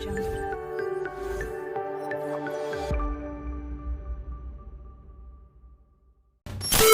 Jungle.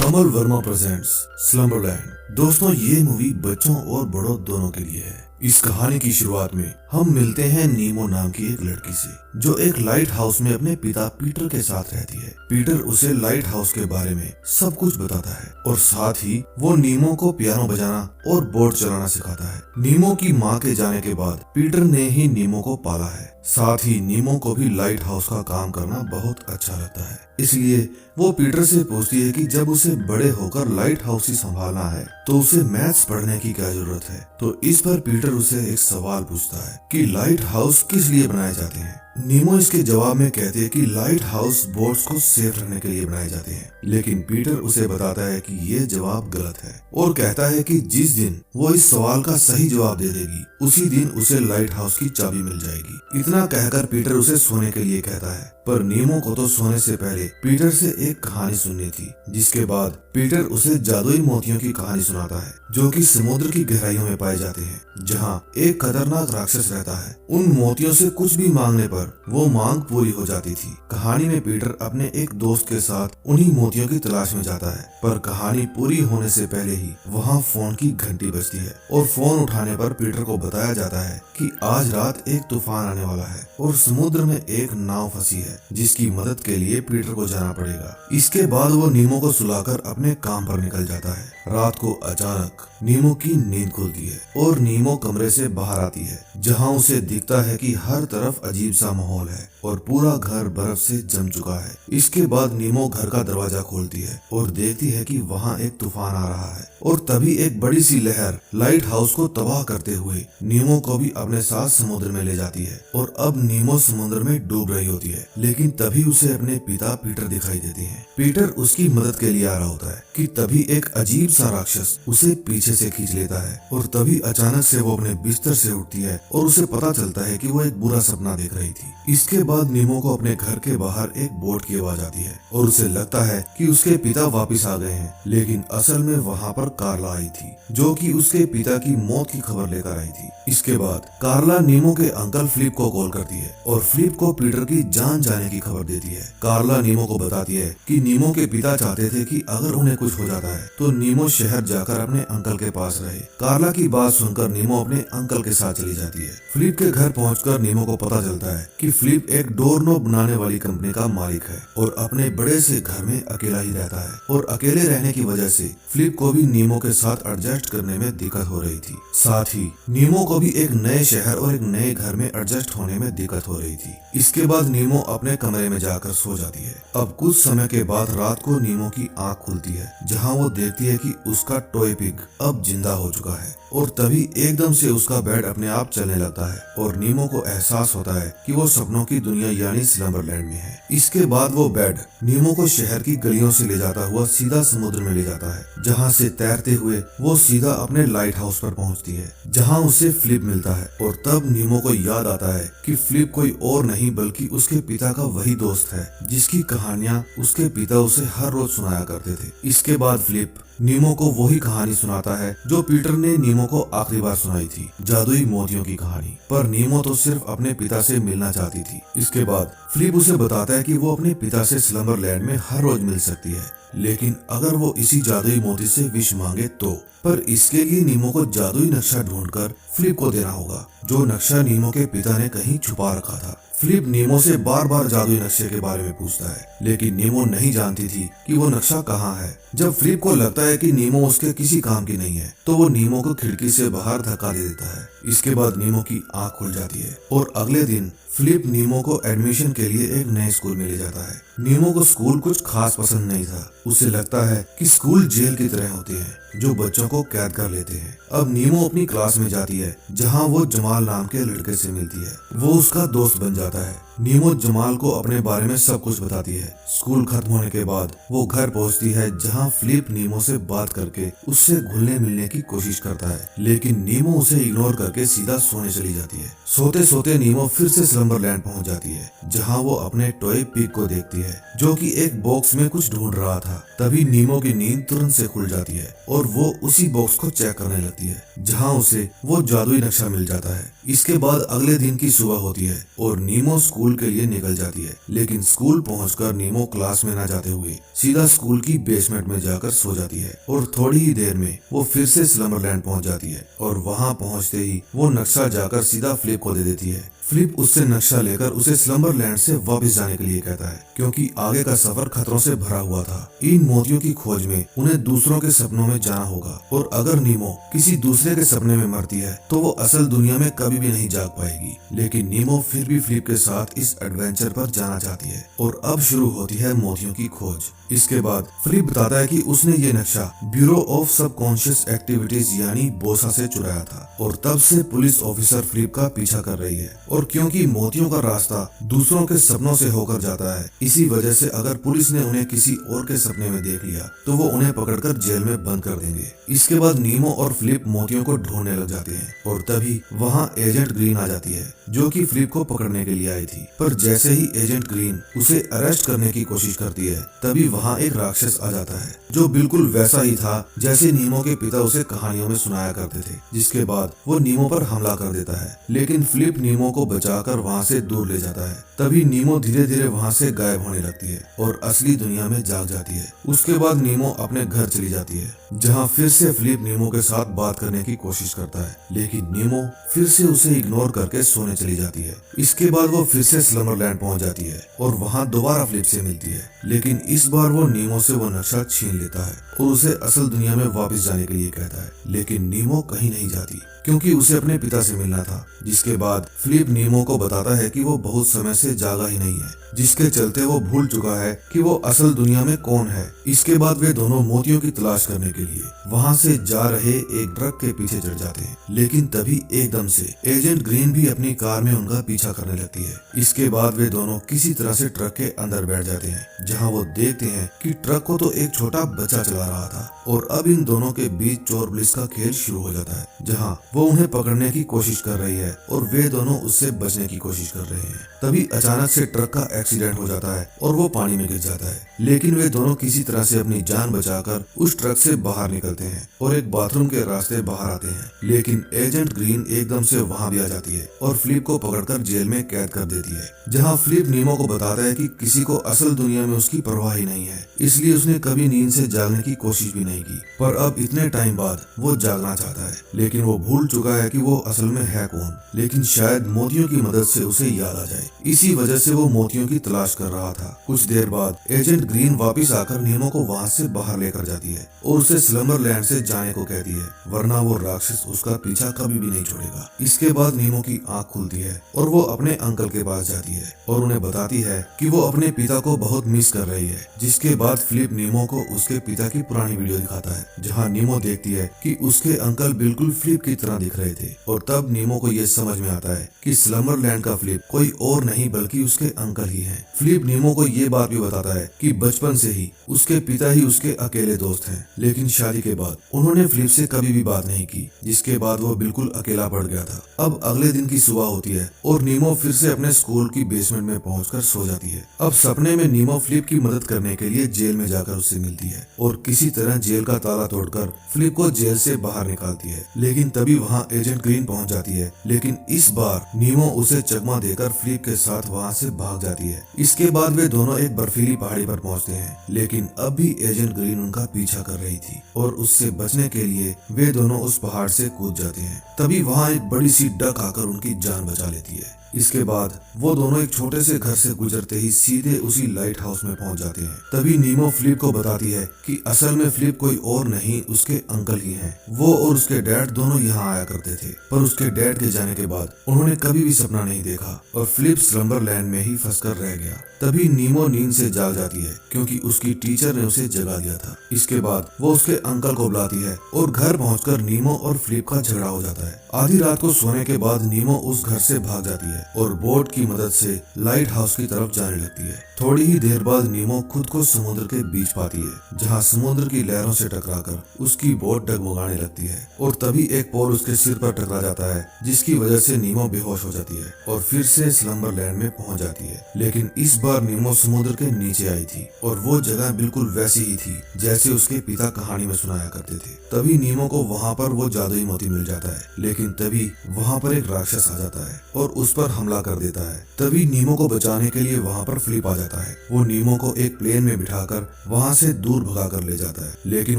कमल Verma presents स्लम्बरलैंड। दोस्तों, ये movie बच्चों और बड़ों दोनों के लिए है। इस कहानी की शुरुआत में हम मिलते हैं नीमो नाम की एक लड़की से, जो एक लाइट हाउस में अपने पिता पीटर के साथ रहती है। पीटर उसे लाइट हाउस के बारे में सब कुछ बताता है और साथ ही वो नीमो को पियानो बजाना और बोट चलाना सिखाता है। नीमो की माँ के जाने के बाद पीटर ने ही नीमो को पाला है। साथ ही नीमो को भी लाइट हाउस का काम करना बहुत अच्छा लगता है, इसलिए वो पीटर से पूछती है कि जब उसे बड़े होकर लाइट हाउस ही संभालना है तो उसे मैथ्स पढ़ने की क्या जरूरत है। तो इस पर पीटर उसे एक सवाल पूछता है कि लाइट हाउस किस लिए बनाए जाते हैं। नीमो इसके जवाब में कहती है कि लाइट हाउस बोट्स को सेफ रखने के लिए बनाए जाते हैं, लेकिन पीटर उसे बताता है कि ये जवाब गलत है और कहता है कि जिस दिन वो इस सवाल का सही जवाब दे देगी उसी दिन उसे लाइट हाउस की चाबी मिल जाएगी। इतना कहकर पीटर उसे सोने के लिए कहता है, पर नीमो को तो सोने से पहले पीटर से एक कहानी सुननी थी। जिसके बाद पीटर उसे जादुई मोतियों की कहानी सुनाता है, जो कि समुद्र की गहराइयों में पाए जाते हैं, जहाँ एक खतरनाक राक्षस रहता है। उन मोतियों से कुछ भी मांगने पर वो मांग पूरी हो जाती थी। कहानी में पीटर अपने एक दोस्त के साथ उन्हीं मोतियों की तलाश में जाता है, पर कहानी पूरी होने से पहले ही वहाँ फोन की घंटी बजती है और फोन उठाने पर पीटर को बताया जाता है कि आज रात एक तूफान आने वाला है और समुद्र में एक नाव फंसी है, जिसकी मदद के लिए पीटर को जाना पड़ेगा। इसके बाद वो नीमो को सुलाकर अपने काम पर निकल जाता है। रात को अचानक नीमो की नींद खुलती है और नीमो कमरे से बाहर आती है, जहाँ उसे दिखता है कि हर तरफ अजीब सा माहौल है और पूरा घर बर्फ से जम चुका है। इसके बाद नीमो घर का दरवाजा खोलती है और देखती है कि वहाँ एक तूफान आ रहा है और तभी एक बड़ी सी लहर लाइट हाउस को तबाह करते हुए नीमो को भी अपने साथ समुद्र में ले जाती है और अब नीमो समुद्र में डूब रही होती है, लेकिन तभी उसे अपने पिता पीटर दिखाई देते हैं। पीटर उसकी मदद के लिए आ रहा होता है कि तभी एक अजीब सा राक्षस उसे पीछे से खींच लेता है और तभी अचानक से वो अपने बिस्तर से उठती है और उसे पता चलता है कि वो एक बुरा सपना देख रही थी। इसके बाद नीमो को अपने घर के बाहर एक बोट की आवाज आती है और उसे लगता है कि उसके पिता वापस आ गए हैं, लेकिन असल में वहाँ पर कार्ला आई थी, जो कि उसके पिता की मौत की खबर लेकर आई थी। इसके बाद कार्ला नीमो के अंकल फिलिप को कॉल करती है और फिलिप को पीटर की जान जाने की खबर देती है। कार्ला नीमो को बताती है कि नीमो के पिता चाहते थे कि अगर उन्हें कुछ हो जाता है तो नीमो शहर जाकर अपने अंकल के पास रहे। कार्ला की बात सुनकर नीमो अपने अंकल के साथ चली जाती है। फिलिप के घर पहुंचकर नीमो को पता चलता है कि फिलिप एक डोर नॉब बनाने वाली कंपनी का मालिक है और अपने बड़े से घर में अकेला ही रहता है और अकेले रहने की वजह से फिलिप को भी नीमो के साथ एडजस्ट करने में दिक्कत हो रही थी। साथ ही नीमो को भी एक नए शहर और एक नए घर में एडजस्ट होने में दिक्कत हो रही थी। इसके बाद नीमो अपने कमरे में जाकर सो जाती है। अब कुछ समय के बाद रात को नीमो की आंख खुलती है, जहाँ वो देखती है कि उसका टॉय पिग अब जिंदा हो चुका है और तभी एकदम से उसका बेड अपने आप चलने लगता है और नीमो को एहसास होता है कि वो सपनों की दुनिया यानी स्लम्बरलैंड में है। इसके बाद वो बेड नीमो को शहर की गलियों से ले जाता हुआ सीधा समुद्र में ले जाता है, जहाँ से तैरते हुए वो सीधा अपने लाइट हाउस पर पहुँचती है, जहाँ उसे फिलिप मिलता है और तब नीमो को याद आता है कि फिलिप कोई और नहीं बल्कि उसके पिता का वही दोस्त है, जिसकी कहानियाँ उसके पिता उसे हर रोज सुनाया करते थे। इसके बाद फिलिप नीमो को वही कहानी सुनाता है जो पीटर ने नीमो को आखिरी बार सुनाई थी, जादुई मोतियों की कहानी। पर नीमो तो सिर्फ अपने पिता से मिलना चाहती थी। इसके बाद फिलिप उसे बताता है कि वो अपने पिता से स्लम्बरलैंड में हर रोज मिल सकती है, लेकिन अगर वो इसी जादुई मोती से विश मांगे तो। पर इसके लिए नीमो को जादुई नक्शा ढूंढकर फिलिप को देना होगा, जो नक्शा नीमो के पिता ने कहीं छुपा रखा था। फिलिप नीमो से बार बार जादुई नक्शे के बारे में पूछता है, लेकिन नीमो नहीं जानती थी कि वो नक्शा कहाँ है। जब फिलिप को लगता है कि नीमो उसके किसी काम की नहीं है, तो वो नीमो को खिड़की से बाहर धक्का दे देता है। इसके बाद नीमो की आंख खुल जाती है और अगले दिन फिलिप नीमो को एडमिशन के लिए एक नए स्कूल में ले जाता है। नीमो को स्कूल कुछ खास पसंद नहीं था। उसे लगता है कि स्कूल जेल की तरह होते हैं जो बच्चों को कैद कर लेते हैं। अब नीमो अपनी क्लास में जाती है, जहाँ वो जमाल नाम के लड़के से मिलती है। वो उसका दोस्त बन जाता है। नीमो जमाल को अपने बारे में सब कुछ बताती है। स्कूल खत्म होने के बाद वो घर पहुंचती है, जहां फिलिप नीमो से बात करके उससे घुलने मिलने की कोशिश करता है, लेकिन नीमो उसे इग्नोर करके सीधा सोने चली जाती है। सोते सोते नीमो फिर से स्लम्बरलैंड पहुंच जाती है, जहां वो अपने टॉय पिग को देखती है जो कि एक बॉक्स में कुछ ढूंढ रहा था। तभी नीमो की नींद तुरंत से खुल जाती है और वो उसी बॉक्स को चेक करने लगती है, जहां उसे वो जादुई नक्शा मिल जाता है। इसके बाद अगले दिन की सुबह होती है और नीमो स्कूल के लिए निकल जाती है, लेकिन स्कूल पहुंचकर नीमो क्लास में न जाते हुए सीधा स्कूल की बेसमेंट में जाकर सो जाती है और थोड़ी ही देर में वो फिर से स्लम्बरलैंड पहुंच जाती है और वहां पहुंचते ही वो नक्शा जाकर सीधा फिलिप को दे देती है। फिलिप उससे नक्शा लेकर उसे स्लम्बरलैंड से वापस जाने के लिए कहता है, क्योंकि आगे का सफर खतरों से भरा हुआ था। इन मोतियों की खोज में उन्हें दूसरों के सपनों में जाना होगा और अगर नीमो किसी दूसरे के सपने में मरती है तो वो असल दुनिया में कभी भी नहीं जाग पाएगी। लेकिन नीमो फिर भी फिलिप के साथ इस एडवेंचर पर जाना चाहती है और अब शुरू होती है मोतियों की खोज। इसके बाद फिलिप बताता है कि उसने ये नक्शा ब्यूरो ऑफ सबकॉन्शियस एक्टिविटीज यानी बोसा से चुराया था और तब से पुलिस ऑफिसर फिलिप का पीछा कर रही है। और क्योंकि मोतियों का रास्ता दूसरों के सपनों से होकर जाता है, इसी वजह से अगर पुलिस ने उन्हें किसी और के सपने में देख लिया तो वो उन्हें पकड़कर जेल में बंद कर देंगे। इसके बाद नीमो और फिलिप मोतियों को ढूंढने लग जाते हैं और तभी वहाँ एजेंट ग्रीन आ जाती है, जो कि फिलिप को पकड़ने के लिए आई थी। पर जैसे ही एजेंट ग्रीन उसे अरेस्ट करने की कोशिश करती है, तभी वहाँ एक राक्षस आ जाता है जो बिल्कुल वैसा ही था जैसे नीमो के पिता उसे कहानियों में सुनाया करते थे। जिसके बाद वो नीमो पर हमला कर देता है, लेकिन फिलिप नीमो को बचाकर वहाँ से दूर ले जाता है। तभी नीमो धीरे धीरे वहाँ से गायब होने लगती है और असली दुनिया में जाग जाती है। उसके बाद नीमो अपने घर चली जाती है, जहाँ फिर से फिलिप नीमो के साथ बात करने की कोशिश करता है, लेकिन नीमो फिर से उसे इग्नोर करके सोने चली जाती है। इसके बाद वो फिर से स्लम्बरलैंड पहुँच जाती है और वहाँ दोबारा फिलिप से मिलती है, लेकिन इस बार वो नीमो से वो नक्शा छीन लेता है और उसे असल दुनिया में वापस जाने के लिए कहता है। लेकिन नीमो कहीं नहीं जाती, क्योंकि उसे अपने पिता से मिलना था। जिसके बाद फिलिप नीमो को बताता है कि वो बहुत समय से जागा ही नहीं है, जिसके चलते वो भूल चुका है कि वो असल दुनिया में कौन है। इसके बाद वे दोनों मोतियों की तलाश करने के लिए वहाँ से जा रहे एक ट्रक के पीछे चढ़ जाते हैं, लेकिन तभी एकदम से एजेंट ग्रीन भी अपनी कार में उनका पीछा करने लगती है। इसके बाद वे दोनों किसी तरह से ट्रक के अंदर बैठ जाते हैं, जहाँ वो देखते हैं कि ट्रक को तो एक छोटा बच्चा चला रहा था और अब इन दोनों के बीच चोर पुलिस का खेल शुरू हो जाता है, जहाँ वो उन्हें पकड़ने की कोशिश कर रही है और वे दोनों उससे बचने की कोशिश कर रहे हैं। तभी अचानक से ट्रक का एक्सीडेंट हो जाता है और वो पानी में गिर जाता है, लेकिन वे दोनों किसी तरह से अपनी जान बचाकर उस ट्रक से बाहर निकलते हैं और एक बाथरूम के रास्ते बाहर आते हैं। लेकिन एजेंट ग्रीन एकदम से वहाँ भी आ जाती है और फिलिप को पकड़कर जेल में कैद कर देती है, जहाँ फिलिप नीमो को बताता है कि किसी को असल दुनिया में उसकी परवाह ही नहीं है, इसलिए उसने कभी नींद से जागने की कोशिश भी नहीं की। पर अब इतने टाइम बाद वो जागना चाहता है, लेकिन वो भूल चुका है कि वो असल में है कौन। लेकिन शायद मोतियों की मदद से उसे याद आ जाए, इसी वजह से वो मोतियों की तलाश कर रहा था। कुछ देर बाद एजेंट ग्रीन वापस आकर नीमो को वहाँ से बाहर लेकर जाती है और उसे स्लम्बरलैंड से जाने को कहती है, वरना वो राक्षस उसका पीछा कभी भी नहीं छोड़ेगा। इसके बाद नीमो की आँख खुलती है और वो अपने अंकल के पास जाती है और उन्हें बताती है कि वो अपने पिता को बहुत मिस कर रही है। जिसके बाद फिलिप नीमो को उसके पिता की पुरानी वीडियो दिखाता है, जहाँ नीमो देखती है कि उसके अंकल बिल्कुल फिलिप की तरह दिख रहे थे और तब नीमो को ये समझ में आता है कि स्लम्बरलैंड का फिलिप कोई और नहीं बल्कि उसके अंकल ही हैं। फिलिप नीमो को ये बात भी बताता है कि बचपन से ही उसके पिता ही उसके अकेले दोस्त हैं, लेकिन शादी के बाद उन्होंने फिलिप से कभी भी बात नहीं की, जिसके बाद वो बिल्कुल अकेला पड़ गया था। अब अगले दिन की सुबह होती है और नीमो फिर से अपने स्कूल की बेसमेंट में पहुंचकर सो जाती है। अब सपने में नीमो फिलिप की मदद करने के लिए जेल में जाकर उससे मिलती है और किसी तरह जेल का ताला तोड़कर फिलिप को जेल से बाहर निकालती है। लेकिन तभी वहाँ एजेंट ग्रीन पहुंच जाती है, लेकिन इस बार नीमो उसे चकमा देकर फिलिप के साथ वहाँ से भाग जाती है। इसके बाद वे दोनों एक बर्फीली पहाड़ी पर पहुँचते हैं, लेकिन अब भी एजेंट ग्रीन उनका पीछा कर रही थी और उससे बचने के लिए वे दोनों उस पहाड़ से कूद जाते हैं। तभी वहाँ एक बड़ी सी डक आकर उनकी जान बचा लेती है। इसके बाद वो दोनों एक छोटे से घर से गुजरते ही सीधे उसी लाइट हाउस में पहुंच जाते हैं। तभी नीमो फिलिप को बताती है कि असल में फिलिप कोई और नहीं उसके अंकल ही हैं। वो और उसके डैड दोनों यहाँ आया करते थे, पर उसके डैड के जाने के बाद उन्होंने कभी भी सपना नहीं देखा और फिलिप स्लम्बरलैंड में ही फंसकर रह गया। तभी नीमो नींद से जाग जाती है क्योंकि उसकी टीचर ने उसे जगा दिया था। इसके बाद वो उसके अंकल को बुलाती है और घर पहुंचकर नीमो और फिलिप का झगड़ा हो जाता है। आधी रात को सोने के बाद नीमो उस घर से भाग जाती है और बोट की मदद से लाइट हाउस की तरफ जाने लगती है। थोड़ी ही देर बाद नीमो खुद को समुद्र के बीच पाती है, जहाँ समुद्र की लहरों से टकराकर उसकी बोट डगमगाने लगती है और तभी एक पोल उसके सिर पर टकरा जाता है, जिसकी वजह से नीमो बेहोश हो जाती है और फिर से स्लम्बरलैंड में पहुंच जाती है। लेकिन इस बार नीमो समुद्र के नीचे आई थी और वो जगह बिल्कुल वैसी ही थी जैसे उसके पिता कहानी में सुनाया करते थे। तभी नीमो को वहाँ पर वो जादुई मोती मिल जाता है, लेकिन तभी वहाँ पर एक राक्षस आ जाता है और उस पर हमला कर देता है। तभी नीमो को बचाने के लिए वहाँ पर फिलिप आ जाता है। वो नीमो को एक प्लेन में बिठाकर वहाँ से दूर भगा कर ले जाता है, लेकिन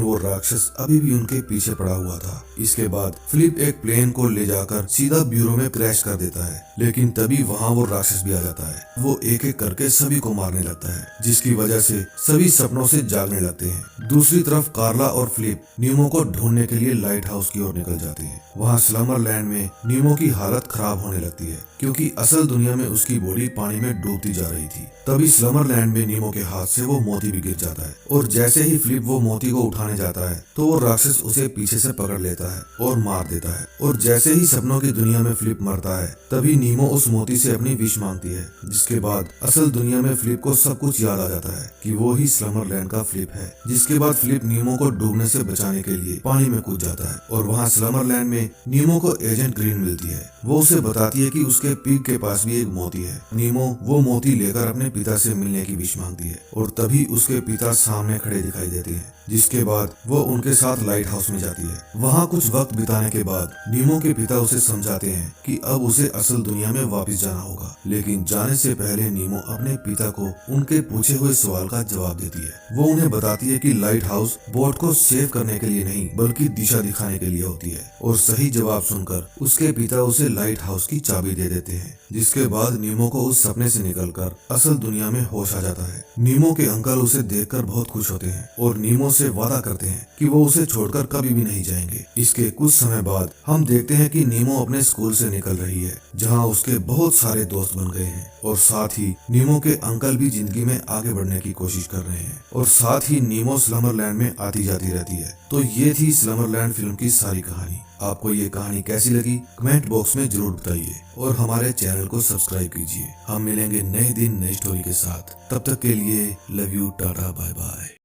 वो राक्षस अभी भी उनके पीछे पड़ा हुआ था। इसके बाद फिलिप एक प्लेन को ले जाकर सीधा ब्यूरो में क्रैश कर देता है, लेकिन तभी वहाँ वो राक्षस भी आ जाता है। वो एक एक करके सभी को मारने लगता है, जिसकी वजह से सभी सपनों से जागने लगते हैं। दूसरी तरफ कार्ला और फिलिप नीमो को ढूंढने के लिए लाइट हाउस की ओर निकल जाते हैं। वहाँ स्लम्बरलैंड में नीमो की हालत खराब होने लगती है क्योंकि असल दुनिया में उसकी बॉडी पानी में डूबती जा रही थी। तभी स्लम्बरलैंड में नीमो के हाथ से वो मोती भी गिर जाता है और जैसे ही फिलिप वो मोती को उठाने जाता है तो वो राक्षस उसे पीछे से पकड़ लेता है और मार देता है। और जैसे ही सपनों की दुनिया में फिलिप मरता है तभी नीमो उस मोती से अपनी विश मांगती है, जिसके बाद असल दुनिया में फिलिप को सब कुछ याद आ जाता है कि वो ही स्लम्बरलैंड का फिलिप है। जिसके बाद फिलिप नीमो को डूबने से बचाने के लिए पानी में कूद जाता है और वहाँ स्लम्बरलैंड में नीमो को एजेंट ग्रीन मिलती है। वो उसे बताती है कि उसके पिग के पास भी एक मोती है। नीमो वो मोती लेकर अपने पिता से मिलने की विश मांगती है और तभी उसके पिता सामने खड़े दिखाई देते हैं, जिसके बाद वो उनके साथ लाइट हाउस में जाती है। वहाँ कुछ वक्त बिताने के बाद नीमो के पिता उसे समझाते हैं कि अब उसे असल दुनिया में वापस जाना होगा, लेकिन जाने से पहले नीमो अपने पिता को उनके पूछे हुए सवाल का जवाब देती है। वो उन्हें बताती है कि लाइट हाउस बोट को सेव करने के लिए नहीं बल्कि दिशा दिखाने के लिए होती है, और सही जवाब सुनकर उसके पिता उसे लाइट हाउस की चाबी दे देते हैं। जिसके बाद नीमो को उस सपने से निकलकर असल दुनिया में होश आ जाता है। नीमो के अंकल उसे देखकर बहुत खुश होते हैं और नीमो से वादा करते हैं कि वो उसे छोड़कर कभी भी नहीं जाएंगे। इसके कुछ समय बाद हम देखते हैं कि नीमो अपने स्कूल से निकल रही है, जहाँ उसके बहुत सारे दोस्त बन गए हैं और साथ ही नीमो के अंकल भी जिंदगी में आगे बढ़ने की कोशिश कर रहे हैं और साथ ही नीमो स्लम्बरलैंड में आती जाती रहती है। तो ये थी स्लम्बरलैंड फिल्म की सारी कहानी। आपको ये कहानी कैसी लगी कमेंट बॉक्स में जरूर बताइए और हमारे चैनल को सब्सक्राइब कीजिए। हम मिलेंगे नए दिन नई स्टोरी के साथ। तब तक के लिए love you, tata, bye bye.